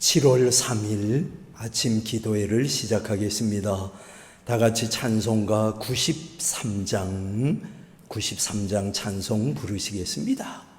7월 3일 아침 기도회를 시작하겠습니다. 다 같이 찬송가 93장 찬송 부르시겠습니다.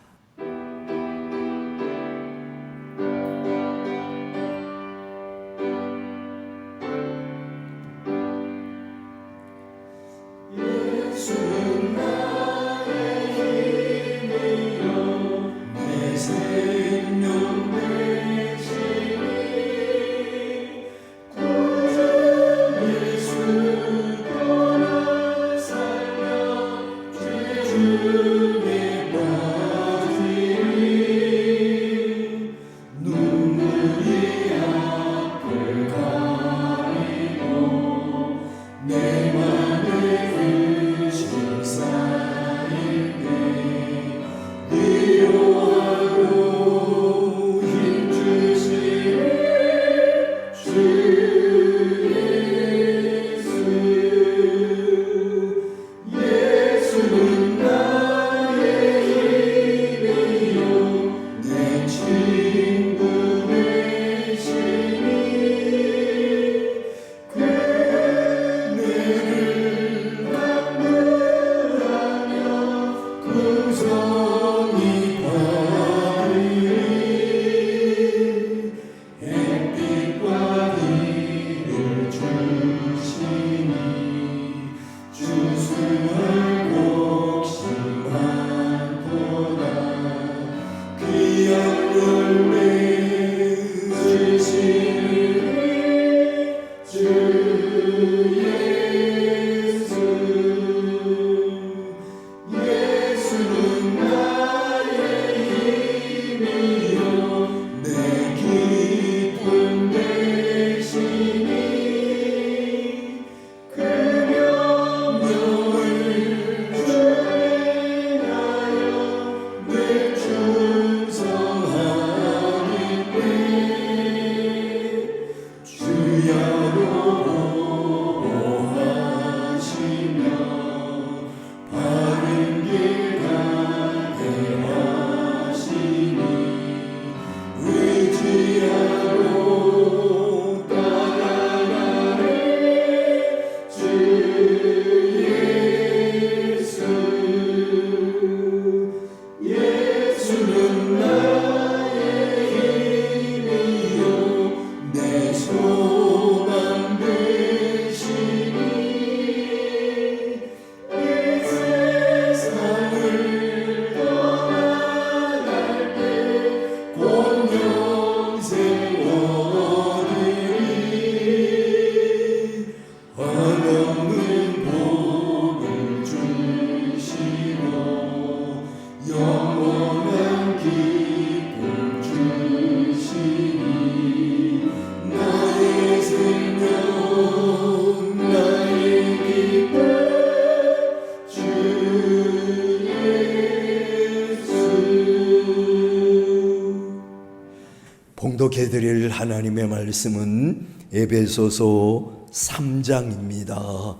봉독해드릴 하나님의 말씀은 에베소서 3장입니다.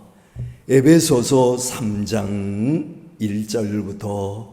에베소서 3장 1절부터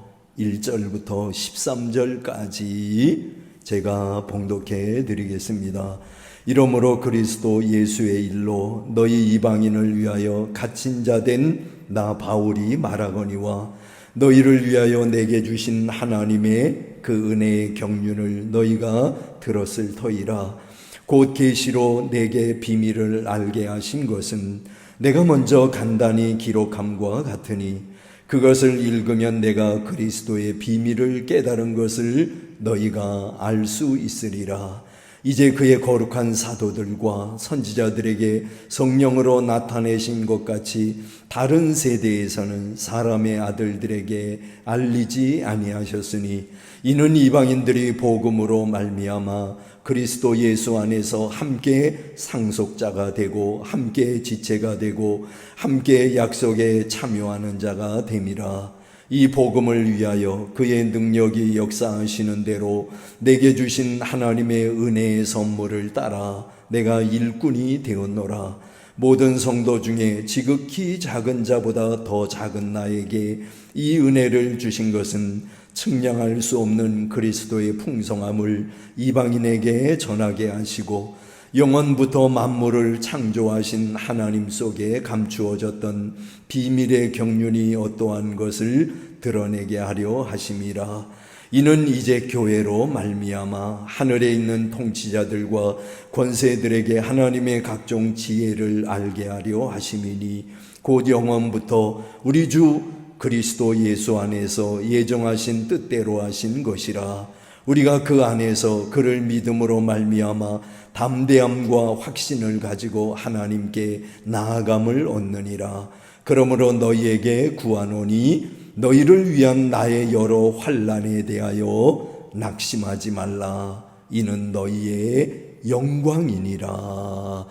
13절까지 제가 봉독해드리겠습니다. 이러므로 그리스도 예수의 일로 너희 이방인을 위하여 갇힌 자 된 나 바울이 말하거니와 너희를 위하여 내게 주신 하나님의 그 은혜의 경륜을 너희가 들었을 터이라. 곧 계시로 내게 비밀을 알게 하신 것은 내가 먼저 간단히 기록함과 같으니 그것을 읽으면 내가 그리스도의 비밀을 깨달은 것을 너희가 알 수 있으리라. 이제 그의 거룩한 사도들과 선지자들에게 성령으로 나타내신 것 같이 다른 세대에서는 사람의 아들들에게 알리지 아니하셨으니 이는 이방인들이 복음으로 말미암아 그리스도 예수 안에서 함께 상속자가 되고 함께 지체가 되고 함께 약속에 참여하는 자가 됨이라. 이 복음을 위하여 그의 능력이 역사하시는 대로 내게 주신 하나님의 은혜의 선물을 따라 내가 일꾼이 되었노라. 모든 성도 중에 지극히 작은 자보다 더 작은 나에게 이 은혜를 주신 것은 측량할 수 없는 그리스도의 풍성함을 이방인에게 전하게 하시고 영원부터 만물을 창조하신 하나님 속에 감추어졌던 비밀의 경륜이 어떠한 것을 드러내게 하려 하심이라. 이는 이제 교회로 말미암아 하늘에 있는 통치자들과 권세들에게 하나님의 각종 지혜를 알게 하려 하심이니 곧 영원부터 우리 주 그리스도 예수 안에서 예정하신 뜻대로 하신 것이라. 우리가 그 안에서 그를 믿음으로 말미암아 담대함과 확신을 가지고 하나님께 나아감을 얻느니라. 그러므로 너희에게 구하노니 너희를 위한 나의 여러 환난에 대하여 낙심하지 말라. 이는 너희의 영광이니라.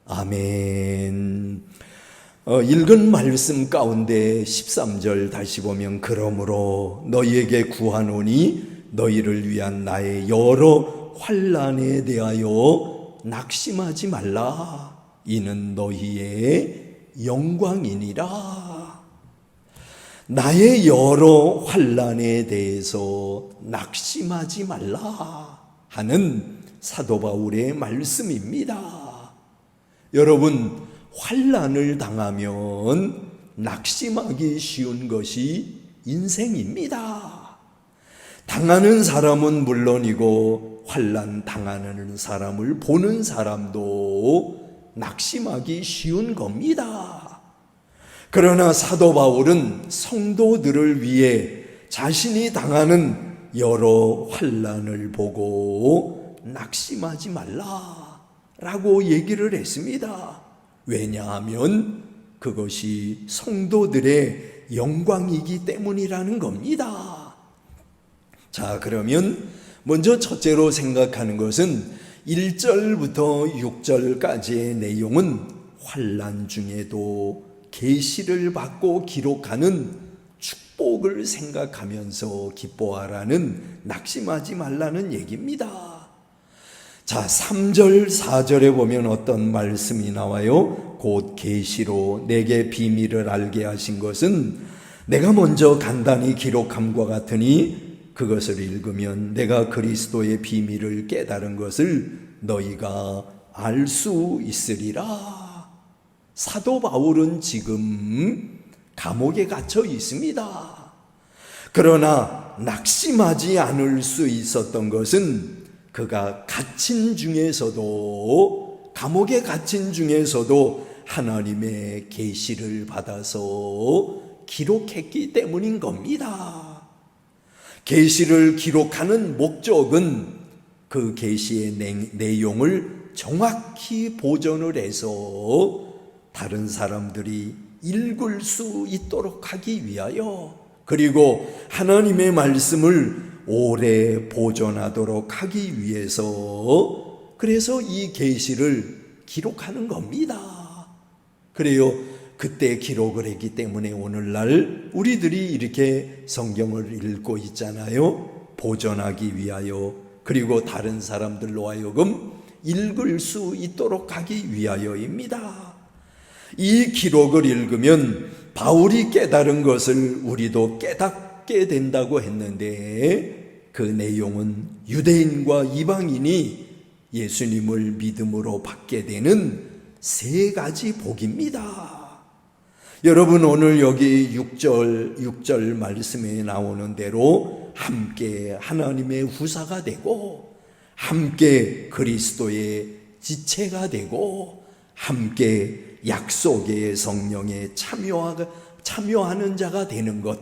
아멘. 읽은 말씀 가운데 13절 다시 보면 그러므로 너희에게 구하노니 너희를 위한 나의 여러 환난에 대하여 낙심하지 말라. 이는 너희의 영광이니라. 나의 여러 환난에 대해서 낙심하지 말라 하는 사도 바울의 말씀입니다. 여러분, 환난을 당하면 낙심하기 쉬운 것이 인생입니다. 당하는 사람은 물론이고 환난 당하는 사람을 보는 사람도 낙심하기 쉬운 겁니다. 그러나 사도 바울은 성도들을 위해 자신이 당하는 여러 환난을 보고 낙심하지 말라라고 얘기를 했습니다. 왜냐하면 그것이 성도들의 영광이기 때문이라는 겁니다. 자, 그러면 먼저 첫째로 생각하는 것은 1절부터 6절까지의 내용은 환난 중에도 계시를 받고 기록하는 축복을 생각하면서 기뻐하라는, 낙심하지 말라는 얘기입니다. 자, 3절 4절에 보면 어떤 말씀이 나와요? 곧 계시로 내게 비밀을 알게 하신 것은 내가 먼저 간단히 기록함과 같으니 그것을 읽으면 내가 그리스도의 비밀을 깨달은 것을 너희가 알 수 있으리라. 사도 바울은 지금 감옥에 갇혀 있습니다. 그러나 낙심하지 않을 수 있었던 것은 그가 갇힌 중에서도, 감옥에 갇힌 중에서도 하나님의 계시를 받아서 기록했기 때문인 겁니다. 계시를 기록하는 목적은 그 계시의 내용을 정확히 보존을 해서 다른 사람들이 읽을 수 있도록 하기 위하여, 그리고 하나님의 말씀을 오래 보존하도록 하기 위해서, 그래서 이 계시를 기록하는 겁니다. 그래요, 그때 기록을 했기 때문에 오늘날 우리들이 이렇게 성경을 읽고 있잖아요. 보존하기 위하여, 그리고 다른 사람들로 하여금 읽을 수 있도록 하기 위하여입니다. 이 기록을 읽으면 바울이 깨달은 것을 우리도 깨닫게 된다고 했는데, 그 내용은 유대인과 이방인이 예수님을 믿음으로 받게 되는 3가지 복입니다. 여러분, 오늘 여기 6절 말씀에 나오는 대로 함께 하나님의 후사가 되고, 함께 그리스도의 지체가 되고, 함께 약속의 성령에 참여하는 자가 되는 것.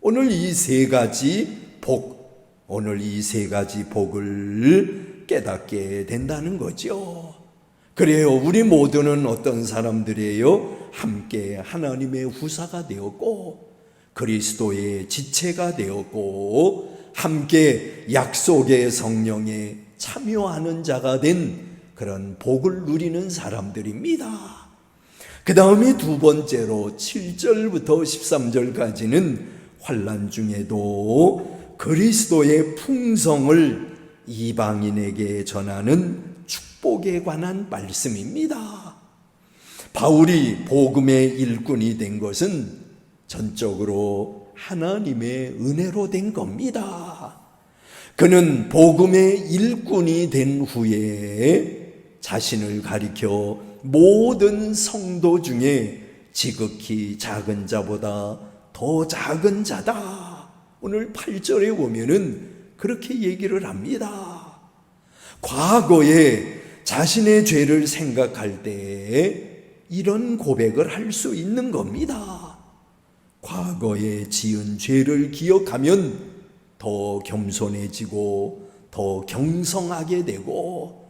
오늘 이 3가지 복, 오늘 이 3가지 복을 깨닫게 된다는 거죠. 그래요, 우리 모두는 어떤 사람들이에요? 함께 하나님의 후사가 되었고, 그리스도의 지체가 되었고, 함께 약속의 성령에 참여하는 자가 된 그런 복을 누리는 사람들입니다. 그 다음에 2번째로 7절부터 13절까지는 환난 중에도 그리스도의 풍성을 이방인에게 전하는 축복에 관한 말씀입니다. 바울이 복음의 일꾼이 된 것은 전적으로 하나님의 은혜로 된 겁니다. 그는 복음의 일꾼이 된 후에 자신을 가리켜 모든 성도 중에 지극히 작은 자보다 더 작은 자다. 오늘 8절에 보면은 그렇게 얘기를 합니다. 과거에 자신의 죄를 생각할 때 이런 고백을 할 수 있는 겁니다. 과거에 지은 죄를 기억하면 더 겸손해지고 더 경성하게 되고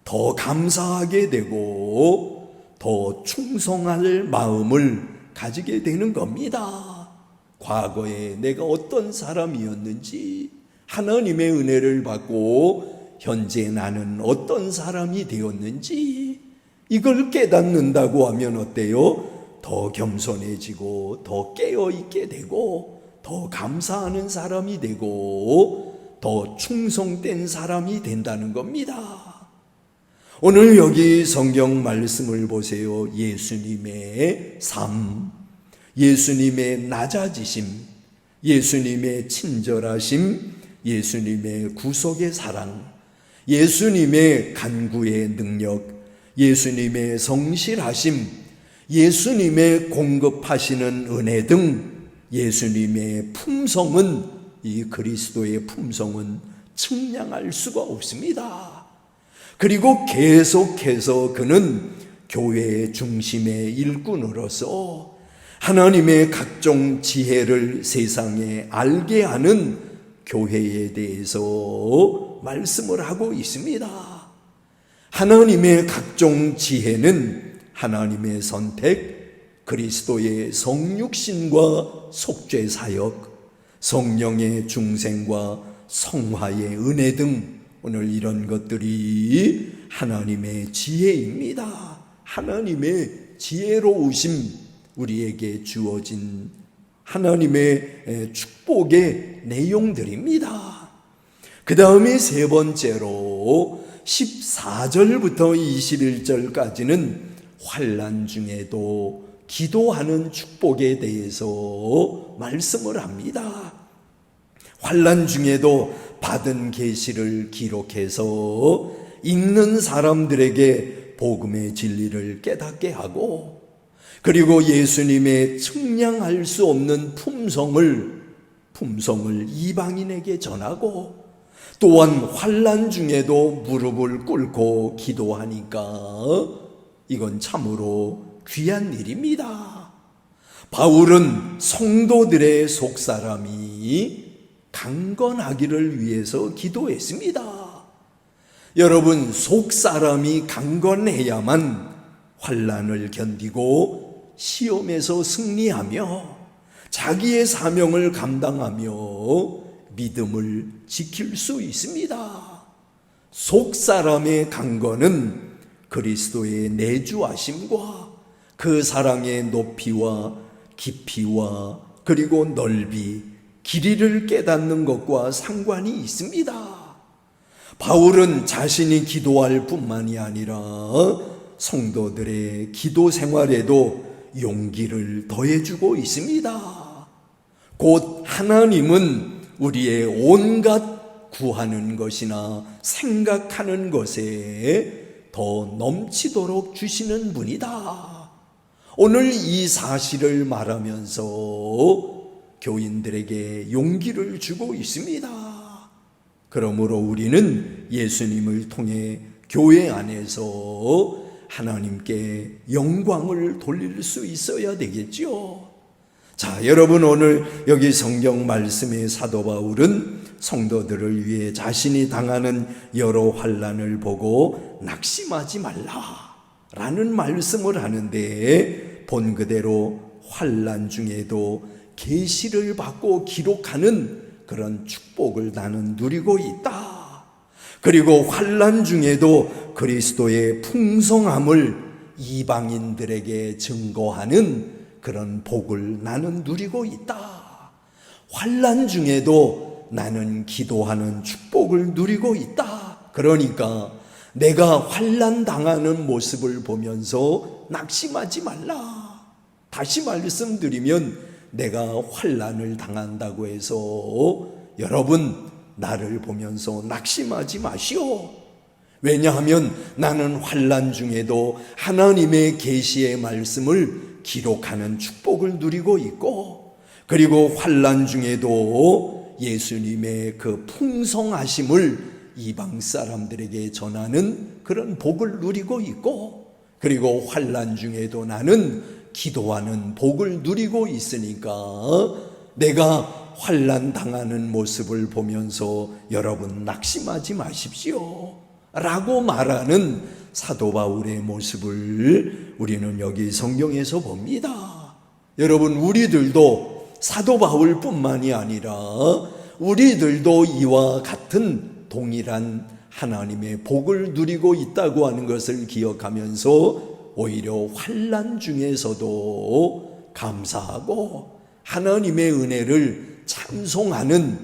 더 감사하게 되고 더 충성할 마음을 가지게 되는 겁니다. 과거에 내가 어떤 사람이었는지, 하나님의 은혜를 받고 현재 나는 어떤 사람이 되었는지, 이걸 깨닫는다고 하면 어때요? 더 겸손해지고 더 깨어있게 되고 더 감사하는 사람이 되고 더 충성된 사람이 된다는 겁니다. 오늘 여기 성경 말씀을 보세요. 예수님의 삶, 예수님의 낮아지심, 예수님의 친절하심, 예수님의 구속의 사랑, 예수님의 간구의 능력, 예수님의 성실하심, 예수님의 공급하시는 은혜 등 예수님의 품성은, 이 그리스도의 품성은 측량할 수가 없습니다. 그리고 계속해서 그는 교회의 중심의 일꾼으로서 하나님의 각종 지혜를 세상에 알게 하는 교회에 대해서 말씀을 하고 있습니다. 하나님의 각종 지혜는 하나님의 선택, 그리스도의 성육신과 속죄 사역, 성령의 중생과 성화의 은혜 등 오늘 이런 것들이 하나님의 지혜입니다. 하나님의 지혜로우심, 우리에게 주어진 하나님의 축복의 내용들입니다. 그 다음에 세 번째로 14절부터 21절까지는 환난 중에도 기도하는 축복에 대해서 말씀을 합니다. 환난 중에도 받은 계시를 기록해서 읽는 사람들에게 복음의 진리를 깨닫게 하고, 그리고 예수님의 측량할 수 없는 품성을 이방인에게 전하고, 또한 환난 중에도 무릎을 꿇고 기도하니까 이건 참으로 귀한 일입니다. 바울은 성도들의 속사람이 강건하기를 위해서 기도했습니다. 여러분, 속사람이 강건해야만 환난을 견디고 시험에서 승리하며 자기의 사명을 감당하며 믿음을 지킬 수 있습니다. 속사람의 강건은 그리스도의 내주하심과 그 사랑의 높이와 깊이와 그리고 넓이, 길이를 깨닫는 것과 상관이 있습니다. 바울은 자신이 기도할 뿐만이 아니라 성도들의 기도 생활에도 용기를 더해주고 있습니다. 곧 하나님은 우리의 온갖 구하는 것이나 생각하는 것에 더 넘치도록 주시는 분이다. 오늘 이 사실을 말하면서 교인들에게 용기를 주고 있습니다. 그러므로 우리는 예수님을 통해 교회 안에서 하나님께 영광을 돌릴 수 있어야 되겠죠. 자, 여러분, 오늘 여기 성경 말씀의 사도 바울은 성도들을 위해 자신이 당하는 여러 환난을 보고 낙심하지 말라라는 말씀을 하는데, 본 그대로 환난 중에도 계시를 받고 기록하는 그런 축복을 나는 누리고 있다. 그리고 환난 중에도 그리스도의 풍성함을 이방인들에게 증거하는 그런 복을 나는 누리고 있다. 환난 중에도 나는 기도하는 축복을 누리고 있다. 그러니까 내가 환난 당하는 모습을 보면서 낙심하지 말라. 다시 말씀드리면 내가 환난을 당한다고 해서 여러분 나를 보면서 낙심하지 마시오. 왜냐하면 나는 환난 중에도 하나님의 계시의 말씀을 기록하는 축복을 누리고 있고, 그리고 환난 중에도 예수님의 그 풍성하심을 이방 사람들에게 전하는 그런 복을 누리고 있고, 그리고 환난 중에도 나는 기도하는 복을 누리고 있으니까 내가 환난 당하는 모습을 보면서 여러분 낙심하지 마십시오 라고 말하는 사도 바울의 모습을 우리는 여기 성경에서 봅니다. 여러분, 우리들도 사도 바울뿐만이 아니라 우리들도 이와 같은 동일한 하나님의 복을 누리고 있다고 하는 것을 기억하면서 오히려 환난 중에서도 감사하고 하나님의 은혜를 찬송하는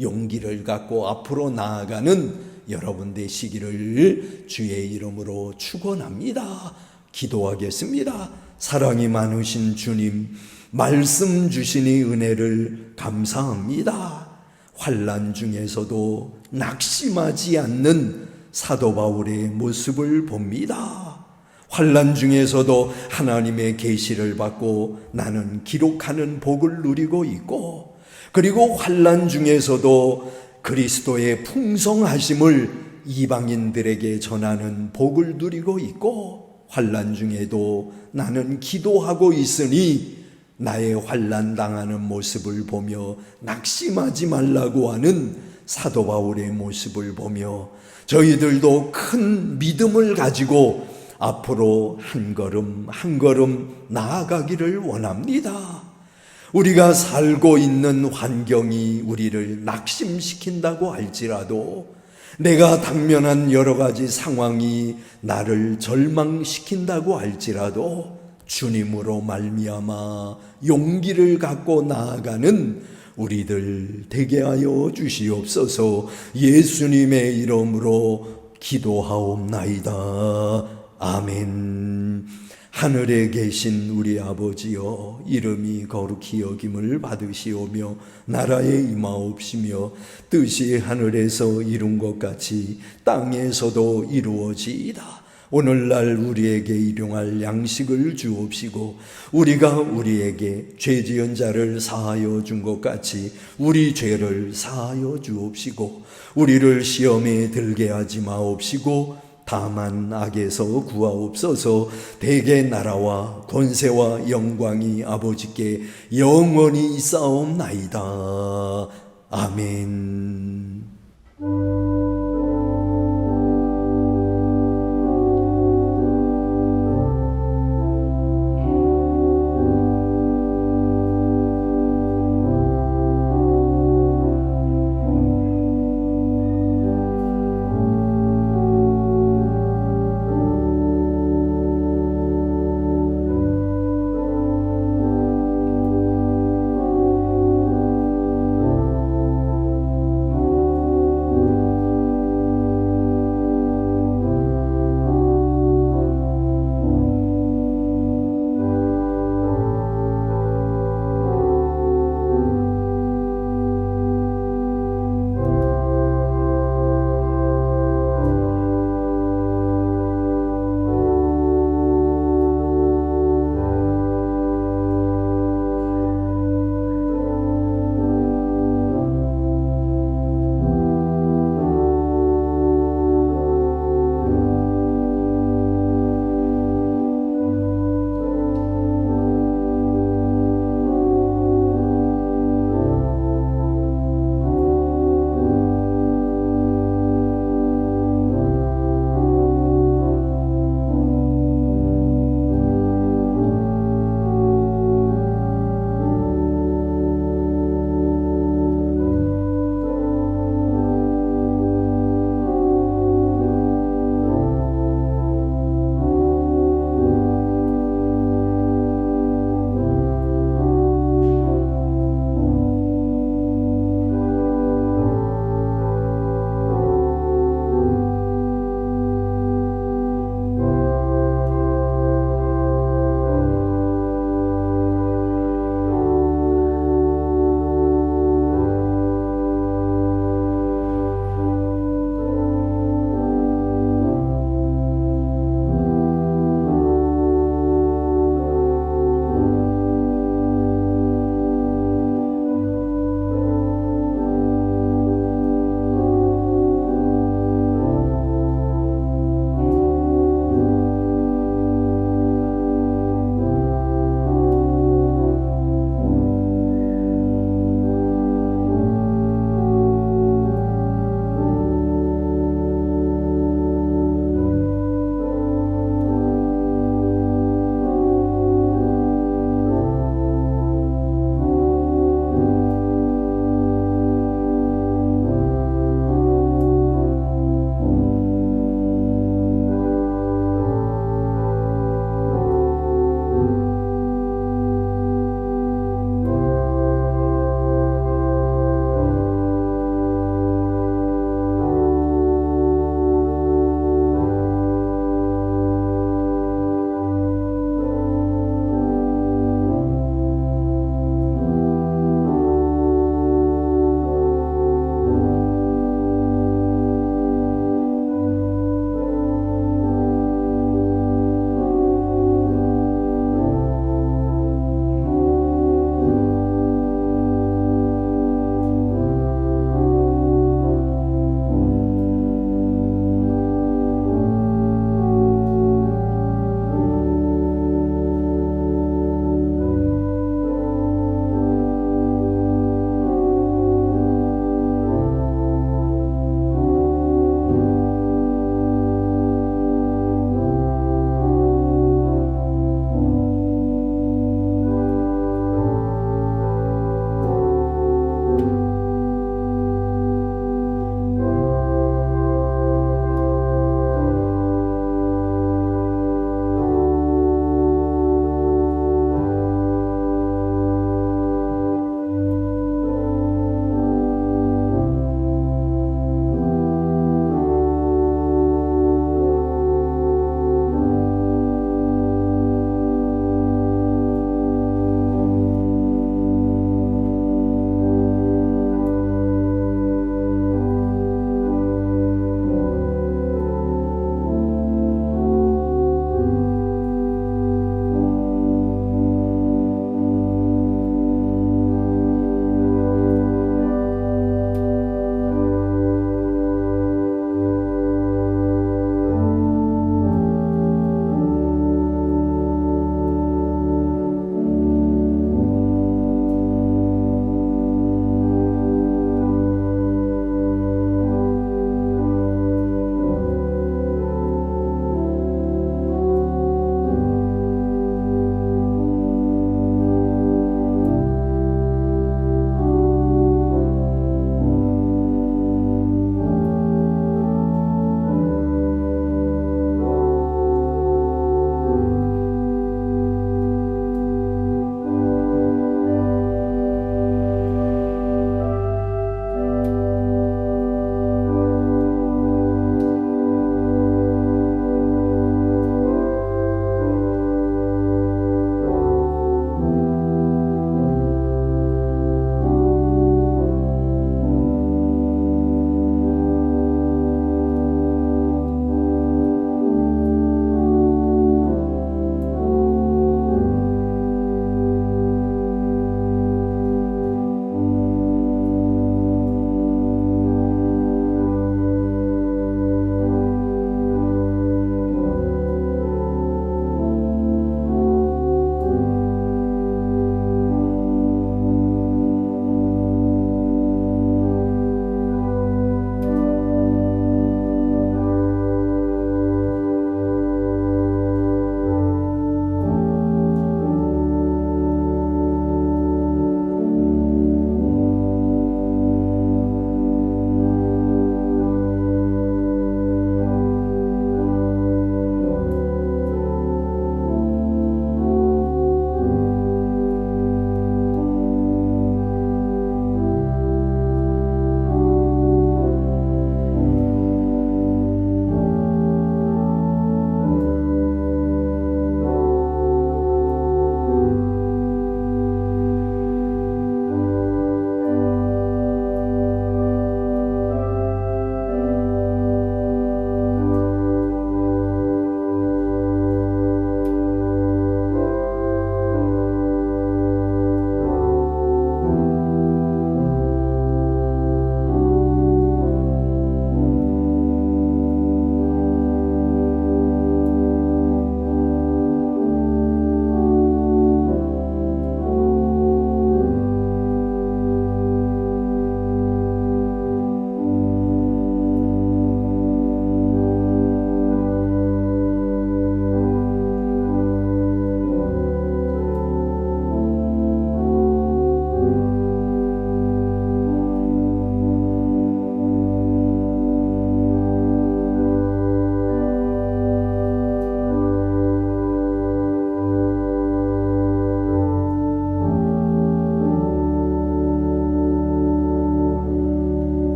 용기를 갖고 앞으로 나아가는 여러분 되시기를 주의 이름으로 축원합니다. 기도하겠습니다. 사랑이 많으신 주님, 말씀 주시니 은혜를 감사합니다. 환난 중에서도 낙심하지 않는 사도 바울의 모습을 봅니다. 환난 중에서도 하나님의 계시를 받고 나는 기록하는 복을 누리고 있고, 그리고 환난 중에서도 그리스도의 풍성하심을 이방인들에게 전하는 복을 누리고 있고, 환난 중에도 나는 기도하고 있으니 나의 환난 당하는 모습을 보며 낙심하지 말라고 하는 사도 바울의 모습을 보며 저희들도 큰 믿음을 가지고 앞으로 한 걸음 한 걸음 나아가기를 원합니다. 우리가 살고 있는 환경이 우리를 낙심시킨다고 할지라도, 내가 당면한 여러 가지 상황이 나를 절망시킨다고 할지라도 주님으로 말미암아 용기를 갖고 나아가는 우리들 되게 하여 주시옵소서. 예수님의 이름으로 기도하옵나이다. 아멘. 하늘에 계신 우리 아버지여, 이름이 거룩히 여김을 받으시오며 나라에 임하옵시며 뜻이 하늘에서 이룬 것 같이 땅에서도 이루어지이다. 오늘날 우리에게 일용할 양식을 주옵시고, 우리가 우리에게 죄 지은 자를 사하여 준 것 같이 우리 죄를 사하여 주옵시고, 우리를 시험에 들게 하지 마옵시고 다만 악에서 구하옵소서. 대개 나라와 권세와 영광이 아버지께 영원히 있사옵나이다. 아멘.